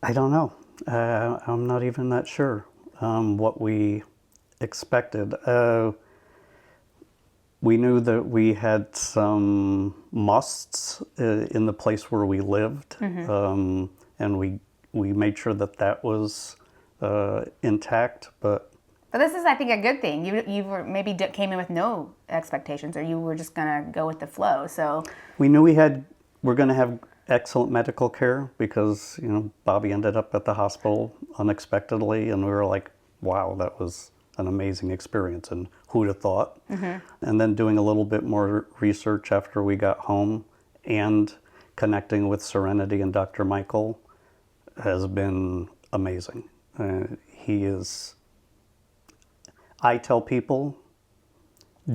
I don't know. I'm not even that sure what we expected. We knew that we had some musts in the place where we lived, and we made sure that was intact, But this is, I think, a good thing. You were maybe came in with no expectations, or you were just going to go with the flow. So we knew we're going to have excellent medical care, because Bobby ended up at the hospital unexpectedly, and we were like, wow, that was an amazing experience, and who'd have thought? And then doing a little bit more research after we got home, and connecting with Serenity and Dr. Michael has been amazing. I tell people,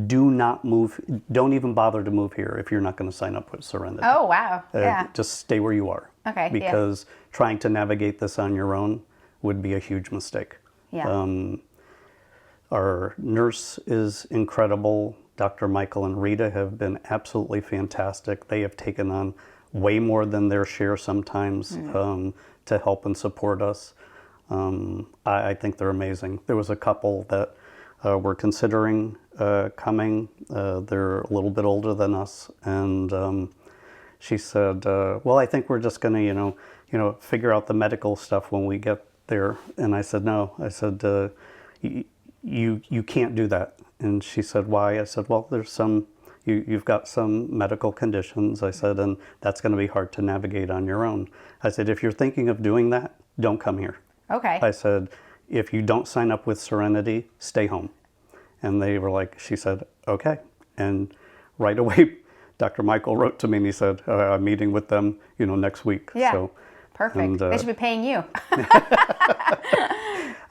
do not move, don't even bother to move here if you're not going to sign up with Serenity. Oh, wow. Yeah. Just stay where you are. Okay. Because trying to navigate this on your own would be a huge mistake. Yeah. Our nurse is incredible. Dr. Michael and Rita have been absolutely fantastic. They have taken on way more than their share sometimes to help and support us. I think they're amazing. There was a couple that were considering coming. They're a little bit older than us, and she said, "Well, I think we're just going to, figure out the medical stuff when we get there." And I said, "No." I said, "You can't do that." And she said, "Why?" I said, "Well, there's you've got some medical conditions." I said, "and that's going to be hard to navigate on your own." I said, "If you're thinking of doing that, don't come here." Okay. I said, "If you don't sign up with Serenity, stay home." And they were like, she said, "Okay." And right away, Dr. Michael wrote to me and he said, "I'm meeting with them, next week." Yeah. So, perfect. They should be paying you.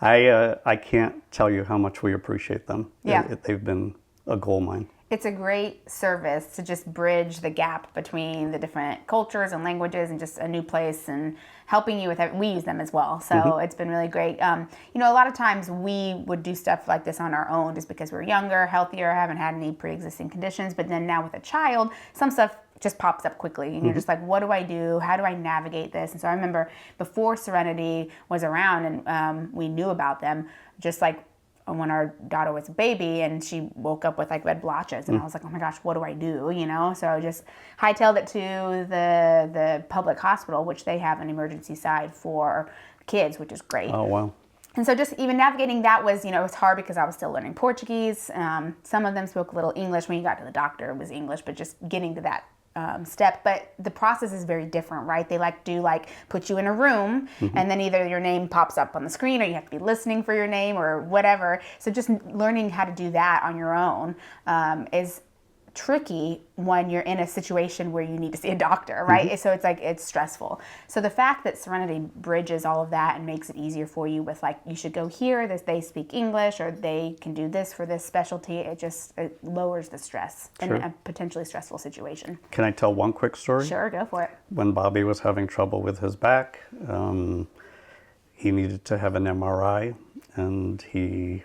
I can't tell you how much we appreciate them. Yeah. They've been a gold mine. It's a great service to just bridge the gap between the different cultures and languages, and just a new place, and helping you with it. We use them as well, so it's been really great. A lot of times we would do stuff like this on our own just because we're younger, healthier, haven't had any pre-existing conditions. But then now with a child, some stuff just pops up quickly, and you're just like, what do I do? How do I navigate this? And so I remember before Serenity was around and we knew about them, just like, when our daughter was a baby and she woke up with like red blotches, and I was like, oh my gosh, what do I do? So I just hightailed it to the public hospital, which they have an emergency side for kids, which is great. Oh, wow. And so just even navigating that was, it was hard because I was still learning Portuguese. Some of them spoke a little English. When you got to the doctor, it was English, but just getting to that step. But the process is very different, right? They put you in a room, and then either your name pops up on the screen or you have to be listening for your name or whatever. So just learning how to do that on your own is tricky when you're in a situation where you need to see a doctor, right? So it's stressful. So the fact that Serenity bridges all of that and makes it easier for you with you should go here, they speak English, or they can do this for this specialty, it lowers the stress in a potentially stressful situation. Can I tell one quick story? Sure, go for it. When Bobby was having trouble with his back, he needed to have an MRI, and he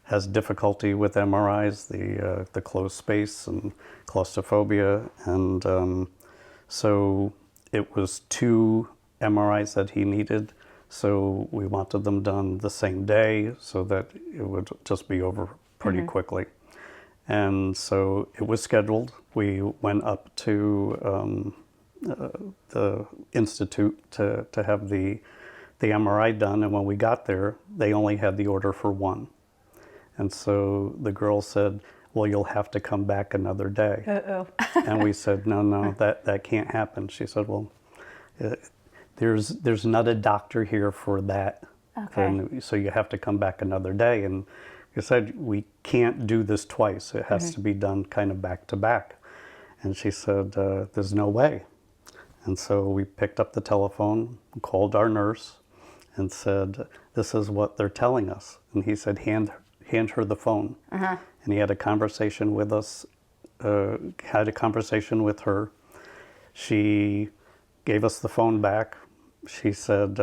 has difficulty with MRIs, the closed space and claustrophobia, and so it was 2 MRIs that he needed. So we wanted them done the same day so that it would just be over pretty quickly. And so it was scheduled. We went up to the institute to have the MRI done, and when we got there, they only had the order for 1. And so the girl said, well, you'll have to come back another day. Uh-oh. And we said, no, that can't happen. She said, well, there's not a doctor here for that. Okay. And so you have to come back another day. And I said, we can't do this twice. It has to be done kind of back to back. And she said, there's no way. And so we picked up the telephone, called our nurse, and said, this is what they're telling us. And he said, hand her the phone. And he had a conversation with us, had a conversation with her. She gave us the phone back. She said,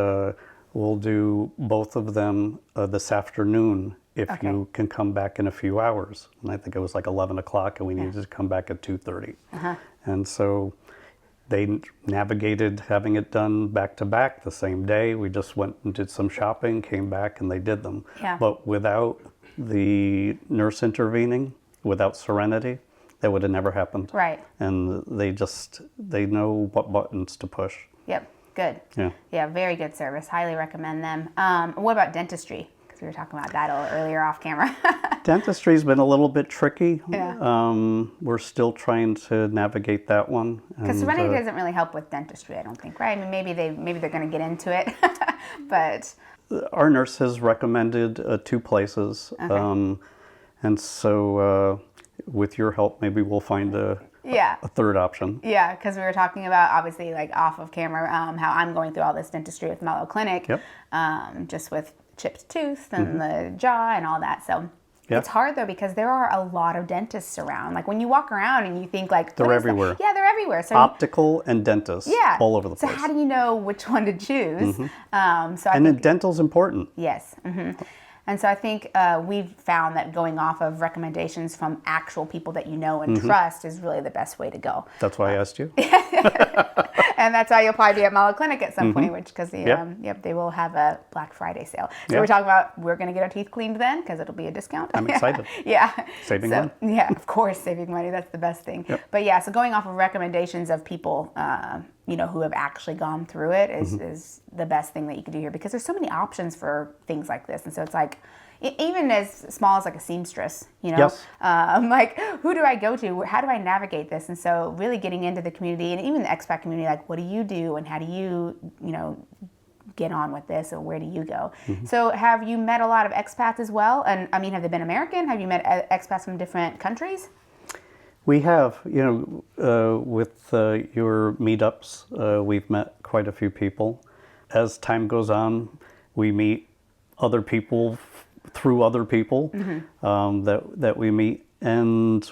we'll do both of them this afternoon if you can come back in a few hours. And I think it was 11 o'clock, and we needed to come back at 2:30. And so they navigated having it done back to back the same day. We just went and did some shopping, came back, and they did them. But without the nurse intervening, without Serenity, that would have never happened. Right. And they know what buttons to push. Yep. Good. Yeah, very good service. Highly recommend them. What about dentistry? Because we were talking about that a little earlier off camera. Dentistry's been a little bit tricky. Yeah. We're still trying to navigate that one. Because Serenity doesn't really help with dentistry, I don't think, right? I mean, maybe they're going to get into it, but our nurse has recommended 2 places, and so with your help, maybe we'll find a third option. Yeah, because we were talking about, obviously, off of camera, how I'm going through all this dentistry with Mallow Clinic, just with chipped tooth and the jaw and all that. So it's hard, though, because there are a lot of dentists around. When you walk around and you think, they're everywhere. Yeah, they're everywhere. So optical and dentists, all over the place. So how do you know which one to choose? Dental's important. Yes. And so I think we've found that going off of recommendations from actual people that you know and trust is really the best way to go. That's why I asked you. And that's why you'll probably be at Mallow Clinic at some point, because they will have a Black Friday sale. So we're talking about we're going to get our teeth cleaned then, because it'll be a discount. I'm excited. Saving money. Yeah, of course, saving money. That's the best thing. But yeah, so going off of recommendations of people who have actually gone through it is the best thing that you can do here, because there's so many options for things like this. And so it's even as small as a seamstress, who do I go to? How do I navigate this? And so really getting into the community, and even the expat community, what do you do and how do you, get on with this, or where do you go? So have you met a lot of expats as well? And I mean, have they been American? Have you met expats from different countries? We have, with your meetups, we've met quite a few people. As time goes on, we meet other people through other people that we meet, and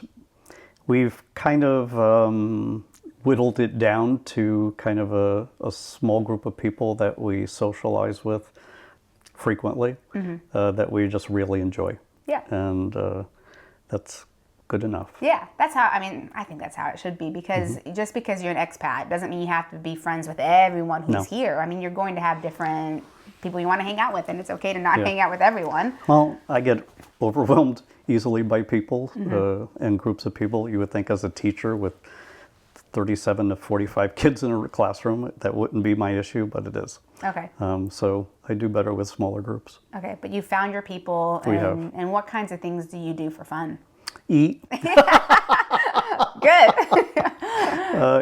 we've kind of whittled it down to kind of a small group of people that we socialize with frequently, that we just really enjoy. Yeah. And that's good enough. Yeah, I think that's how it should be, because just because you're an expat doesn't mean you have to be friends with everyone who's here. I mean, you're going to have different people you want to hang out with, and it's okay to not hang out with everyone. Well, I get overwhelmed easily by people and groups of people. You would think as a teacher with 37 to 45 kids in a classroom, that wouldn't be my issue, but it is. Okay. So I do better with smaller groups. Okay, but you found your people, and what kinds of things do you do for fun? Eat. Good.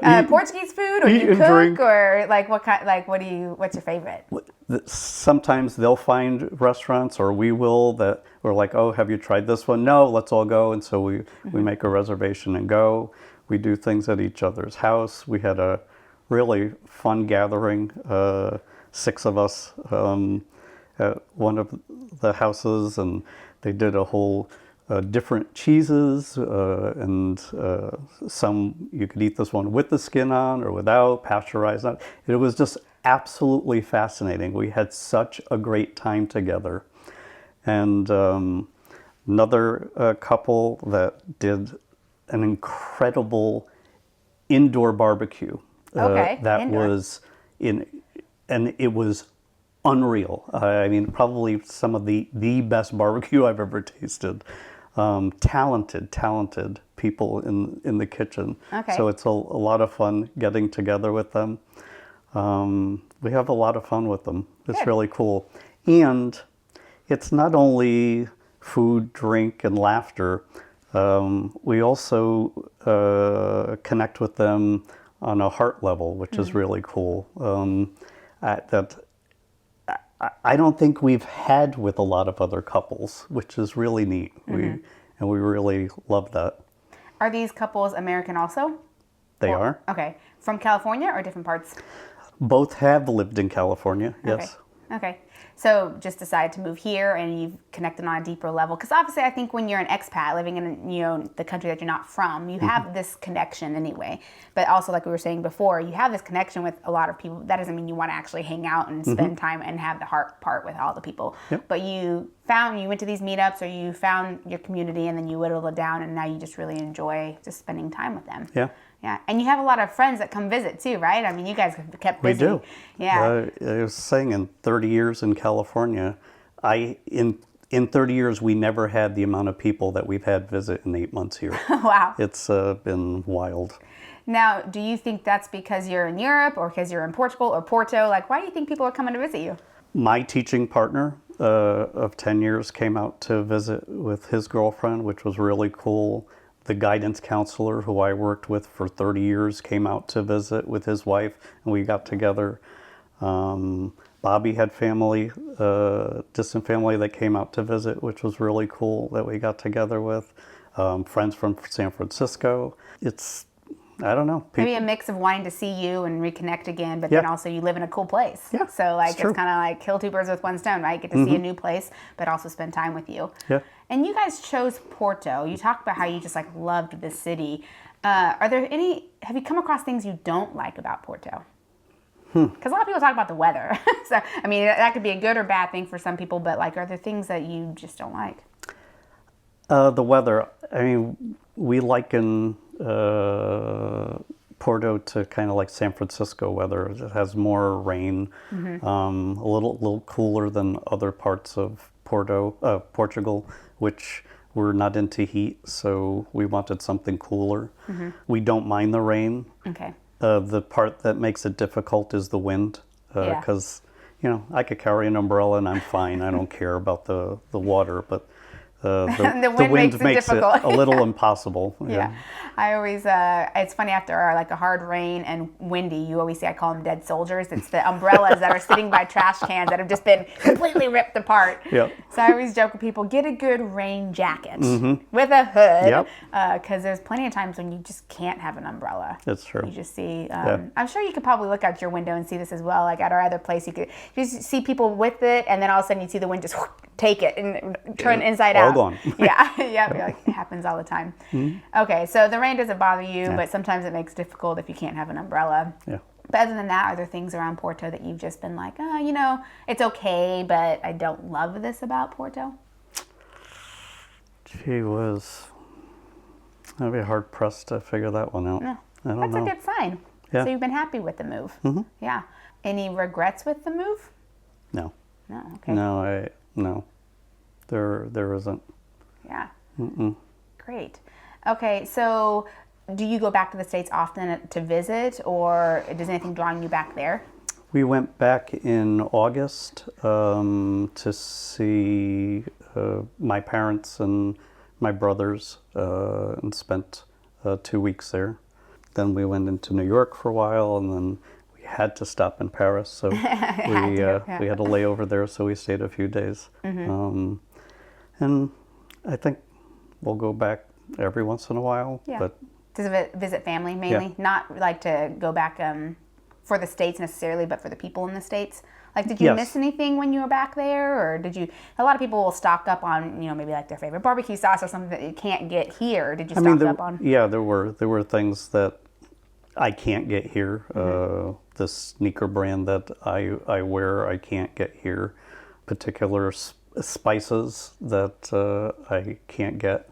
Eat, Portuguese food, or eat you and cook, drink. or like what kind? Like what's your favorite? Sometimes they'll find restaurants, or we will, that we're like, oh, have you tried this one? No, let's all go. And so we make a reservation and go. We do things at each other's house. We had a really fun gathering, 6 of us at one of the houses, and they did a whole different cheeses, and some you could eat this one with the skin on or without, pasteurized. It was just absolutely fascinating. We had such a great time together. And another couple that did an incredible indoor barbecue. That indoor. Was and it was unreal. I mean, probably some of the best barbecue I've ever tasted. Talented people in the kitchen. Okay. So it's a lot of fun getting together with them. We have a lot of fun with them. It's Good. really cool. And it's not only food, drink, and laughter. We also connect with them on a heart level, which is really cool. That I don't think we've had with a lot of other couples, which is really neat. We really love that. Are these couples American also? They are. Okay. From California or different parts? Both have lived in California, yes. Okay. So just decided to move here, and you've connected on a deeper level. Because obviously, I think when you're an expat living in the country that you're not from, you have this connection anyway. But also, like we were saying before, you have this connection with a lot of people. That doesn't mean you want to actually hang out and spend time and have the heart part with all the people. Yep. But you went to these meetups, or you found your community, and then you whittled it down, and now you just really enjoy just spending time with them. Yeah. Yeah, and you have a lot of friends that come visit too, right? I mean, you guys have kept busy. We do. Yeah. I was saying, in 30 years in California, in 30 years, we never had the amount of people that we've had visit in 8 months here. Wow. It's been wild. Now, do you think that's because you're in Europe, or because you're in Portugal or Porto? Like, why do you think people are coming to visit you? My teaching partner of 10 years came out to visit with his girlfriend, which was really cool. The guidance counselor who I worked with for 30 years came out to visit with his wife, and we got together. Bobby had family, distant family that came out to visit, which was really cool that we got together with. Friends from San Francisco. I don't know. Maybe a mix of wanting to see you and reconnect again, but then also you live in a cool place. Yeah, so like it's true. It's kind of like kill 2 birds with 1 stone, right? Get to see a new place, but also spend time with you. Yeah. And you guys chose Porto. You talked about how you just like loved the city. Have you come across things you don't like about Porto? Because a lot of people talk about the weather. So, I mean, that could be a good or bad thing for some people, but like, are there things that you just don't like? The weather, I mean, we liken Porto to kind of like San Francisco weather. It has more rain, a little cooler than other parts of Portugal, which we're not into heat, so we wanted something cooler. We don't mind the rain. Okay. The part that makes it difficult is the wind, because I could carry an umbrella and I'm fine. I don't care about the water, but the wind makes it a little impossible. Yeah. I always, it's funny, after a hard rain and windy, you always see, I call them dead soldiers. It's the umbrellas that are sitting by trash cans that have just been completely ripped apart. Yep. So I always joke with people, get a good rain jacket with a hood, because there's plenty of times when you just can't have an umbrella. That's true. You just see, I'm sure you could probably look out your window and see this as well. Like at our other place, you could just see people with it, and then all of a sudden you see the wind just take it and turn inside out. Gone. Yeah. Like, it happens all the time. Okay, so the rain doesn't bother you, but sometimes it makes it difficult if you can't have an umbrella. Yeah. But other than that, are there things around Porto that you've just been like, it's okay, but I don't love this about Porto? Gee whiz. I'd be hard pressed to figure that one out. No. I don't That's know. a good sign. Yeah. So you've been happy with the move. Yeah. Any regrets with the move? No. No, okay. No, there isn't. Yeah. Great. Okay, so do you go back to the States often to visit, or does anything drawing you back there? We went back in August to see my parents and my brothers and spent 2 weeks there. Then we went into New York for a while, and then we had to stop in Paris, so we had a layover there, so we stayed a few days. And I think we'll go back every once in a while. Yeah. But to visit family mainly, Yeah. not like to go back for the States necessarily, but for the people in the States. Like, did you Yes. miss anything when you were back there, or did you? A lot of people will stock up on, maybe like their favorite barbecue sauce or something that you can't get here. Did you stock up on? Yeah, there were things that I can't get here. The sneaker brand that I wear, I can't get here. Particular spices that I can't get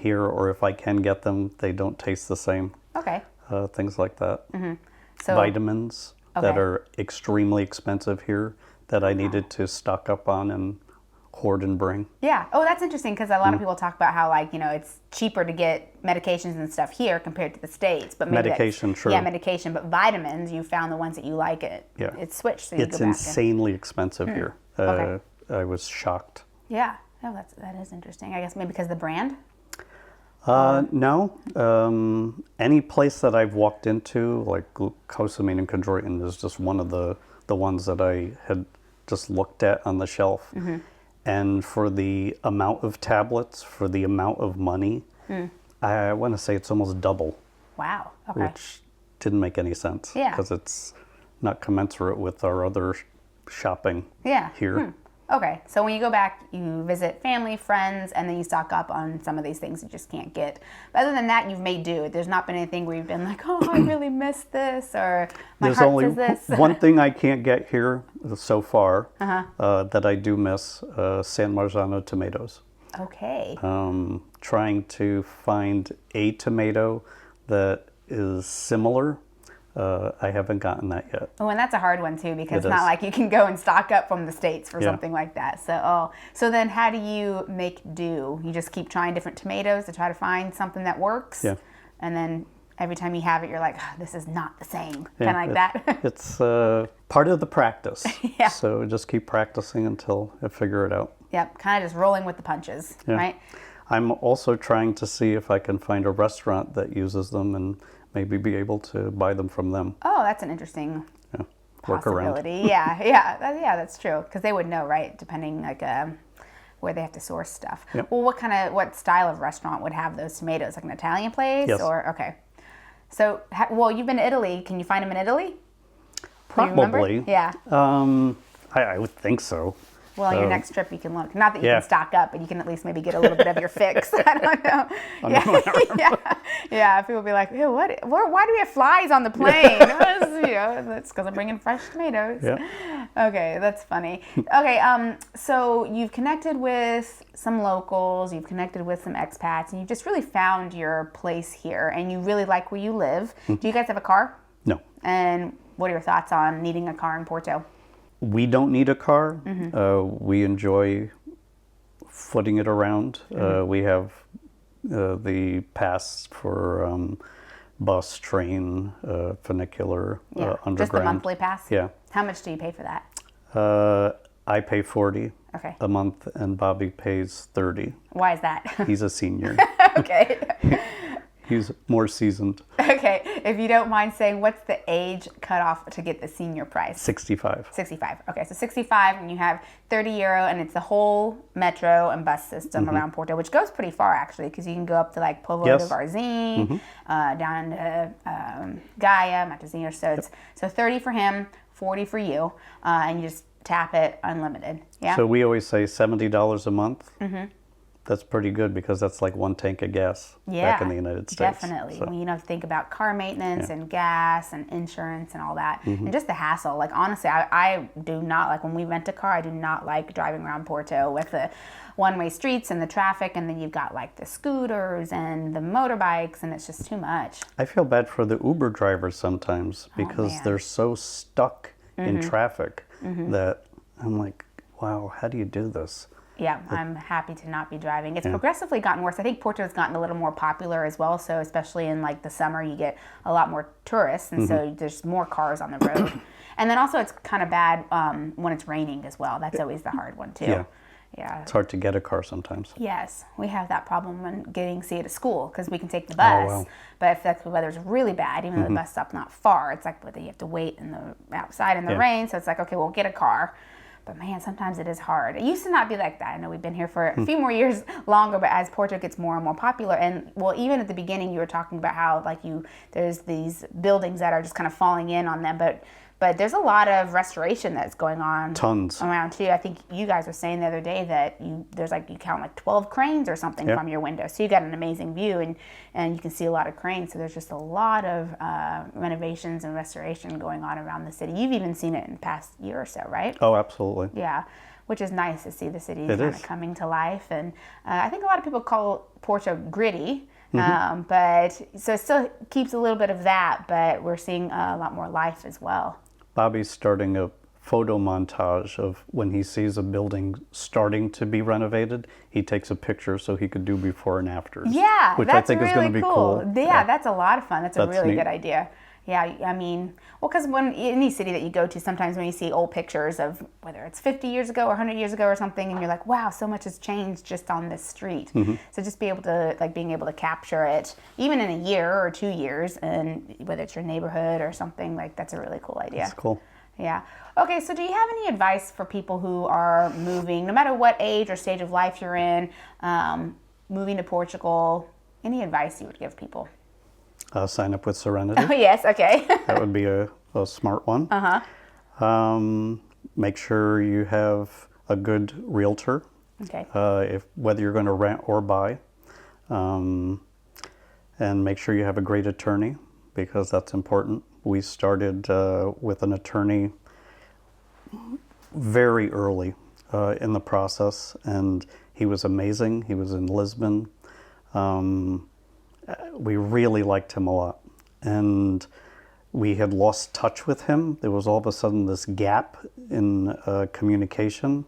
here, or if I can get them, they don't taste the same. Okay. Things like that. So Vitamins that Okay. are extremely expensive here that I needed to stock up on and hoard and bring. yeah. Oh, that's interesting because a lot of people talk about how it's cheaper to get medications and stuff here compared to the States. But maybe Medication, true. Yeah, medication. But vitamins, you found the ones that you like. Yeah. It's switched. So you It's go back insanely expensive here. Okay. I was shocked. Yeah. Oh, that is interesting. I guess maybe because of the brand. No. Any place that I've walked into, like glucosamine and chondroitin, is just one of the ones that I had just looked at on the shelf. And for the amount of tablets, for the amount of money, I want to say it's almost double, Wow. Okay. which didn't make any sense. Yeah. Because it's not commensurate with our other shopping Yeah. here. Okay, so when you go back, you visit family, friends, and then you stock up on some of these things you just can't get. But other than that, you've made do. There's not been anything where you've been like, oh, I really miss this, or my There's heart only says this. one thing I can't get here so far that I do miss, San Marzano tomatoes. Okay. Trying to find a tomato that is similar. I haven't gotten that yet. Oh, and that's a hard one too, because It it's not is. like you can go and stock up from the States for Yeah. something like that. So then how do you make do? You just keep trying different tomatoes to try to find something that works? Yeah. And then every time you have it, you're like, oh, this is not the same. Yeah, Kind of like that? It's part of the practice. Yeah. So just keep practicing until I figure it out. Yep, kind of just rolling with the punches, Yeah. right? I'm also trying to see if I can find a restaurant that uses them and maybe be able to buy them from them. Oh, that's an interesting Work around. possibility. Yeah, that's true. Because they would know, right? Depending where they have to source stuff. Yep. Well, what style of restaurant would have those tomatoes? Like an Italian place, Yes. or okay. So, you've been to Italy. Can you find them in Italy? Do you remember? Probably. Yeah. I would think so. Well, your next trip you can look. Not that you Yeah. can stock up, but you can at least maybe get a little bit of your fix. I don't know. Yeah. People be like, ew, why do we have flies on the plane? That's because I'm bringing fresh tomatoes. Yeah. Okay, that's funny. Okay, so you've connected with some locals, you've connected with some expats, and you've just really found your place here, and you really like where you live. Do you guys have a car? No. And what are your thoughts on needing a car in Porto? We don't need a car. We enjoy footing it around. We have the pass for bus, train, funicular, underground. Just the monthly pass? Yeah. How much do you pay for that? I pay $40 Okay. a month, and Bobby pays $30. Why is that? He's a senior. Okay. He's more seasoned. Okay. If you don't mind saying, what's the age cutoff to get the senior price? 65. 65. Okay, so 65, and you have €30, and it's the whole metro and bus system around Porto, which goes pretty far actually, because you can go up to like Povo Yes. de Varzim, down to Gaia, Matosinhos. So it's 30 for him, 40 for you, and you just tap it unlimited. Yeah. So we always say $70 a month. That's pretty good because that's like one tank of gas back in the United States. Definitely. So, When you think about car maintenance and gas and insurance and all that, and just the hassle. Like honestly, I do not like when we rent a car. I do not like driving around Porto with the one-way streets and the traffic, and then you've got like the scooters and the motorbikes, and it's just too much. I feel bad for the Uber drivers sometimes because man. they're so stuck in traffic that I'm like, wow, how do you do this? Yeah, I'm happy to not be driving. It's progressively gotten worse. I think Porto has gotten a little more popular as well. So especially in like the summer, you get a lot more tourists, and so there's more cars on the road. And then also it's kind of bad when it's raining as well. That's always the hard one too. Yeah. It's hard to get a car sometimes. Yes, we have that problem when getting C to school because we can take the bus. wow. But if the weather's really bad, even though the bus stop's not far, it's like you have to wait in the outside in the rain. So it's like, okay, we'll get a car. But man, sometimes it is hard. It used to not be like that. I know we've been here for a few more years longer, but as Porto gets more and more popular, and well, even at the beginning, you were talking about how there's these buildings that are just kind of falling in on them, but there's a lot of restoration that's going on. Tons. Around too. I think you guys were saying the other day that you count like 12 cranes or something from your window, so you got an amazing view and you can see a lot of cranes. So there's just a lot of renovations and restoration going on around the city. You've even seen it in the past year or so, right? Oh, absolutely. Yeah, which is nice to see the city kind of coming to life. And I think a lot of people call Porto gritty, but so it still keeps a little bit of that, but we're seeing a lot more life as well. Bobby's starting a photo montage of when he sees a building starting to be renovated, he takes a picture so he could do before and afters. Yeah, which that's I think really is going to be cool. Yeah, that's a lot of fun. That's a really neat. good idea. Yeah, I mean, well, because when any city that you go to, sometimes when you see old pictures of whether it's 50 years ago or 100 years ago or something, and you're like, wow, so much has changed just on this street. So just being able to capture it, even in a year or 2 years, and whether it's your neighborhood or something, like that's a really cool idea. That's cool. Yeah. Okay, so do you have any advice for people who are moving, no matter what age or stage of life you're in, moving to Portugal? Any advice you would give people? Sign up with Serenity. Oh, yes, okay. That would be a smart one. Make sure you have a good realtor. Okay. Whether you're going to rent or buy. And make sure you have a great attorney, because that's important. We started with an attorney very early in the process, and he was amazing. He was in Lisbon. We really liked him a lot, and we had lost touch with him. There was all of a sudden this gap in communication,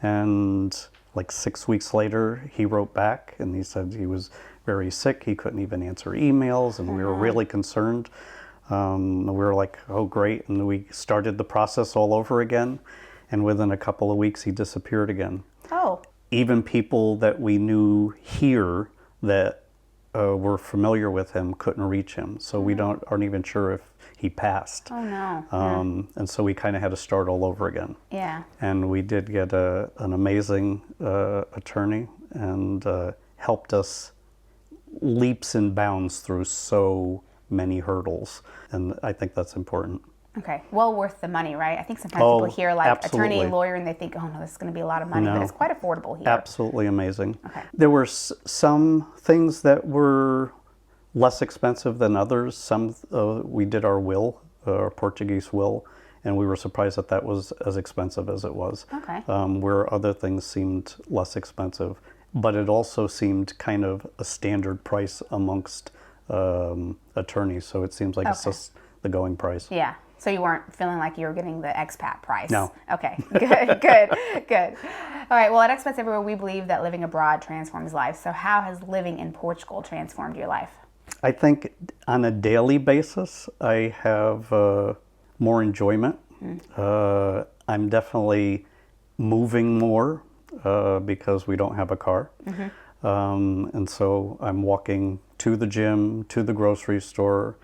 and like 6 weeks later, he wrote back and he said he was very sick. He couldn't even answer emails, and we were really concerned. We were like, oh, great. And we started the process all over again. And within a couple of weeks, he disappeared again. Oh. Even people that we knew here that were familiar with him couldn't reach him. So we aren't even sure if he passed. Oh, no. And so we kind of had to start all over again. Yeah. And we did get an amazing attorney, and helped us leaps and bounds through so many hurdles. And I think that's important. Okay. Well worth the money, right? I think sometimes people hear like absolutely. attorney, lawyer, and they think, oh, no, this is going to be a lot of money. No. But it's quite affordable here. Absolutely amazing. Okay. There were some things that were less expensive than others. Some we did our will, our Portuguese will, and we were surprised that was as expensive as it was. Okay. Where other things seemed less expensive. But it also seemed kind of a standard price amongst attorneys. So it seems like it's just the going price. Yeah. So you weren't feeling like you were getting the expat price? No. Okay, good. All right, well, at Expats Everywhere, we believe that living abroad transforms lives. So how has living in Portugal transformed your life? I think on a daily basis, I have more enjoyment. I'm definitely moving more because we don't have a car. And so I'm walking to the gym, to the grocery store,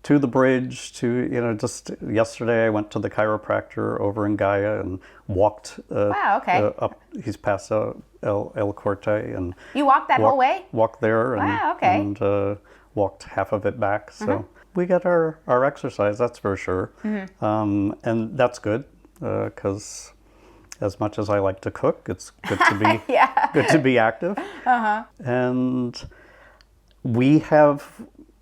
to the bridge, just yesterday I went to the chiropractor over in Gaia and walked up. He's past El Corte. And you walked that whole way? Walked there and walked half of it back. So we get our exercise, that's for sure. And that's good because as much as I like to cook, it's good to be good to be active. And we have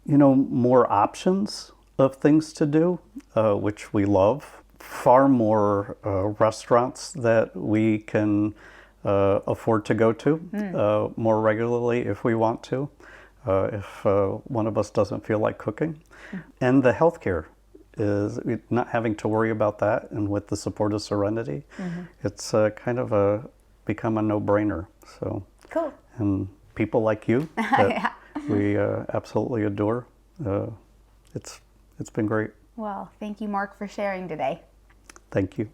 more options of things to do, which we love. Far more restaurants that we can afford to go to more regularly if we want to, if one of us doesn't feel like cooking. And the healthcare is not having to worry about that, and with the support of Serenity, it's kind of become a no-brainer. So Cool. and people like you that we absolutely adore. It's been great. Well, thank you, Mark, for sharing today. Thank you.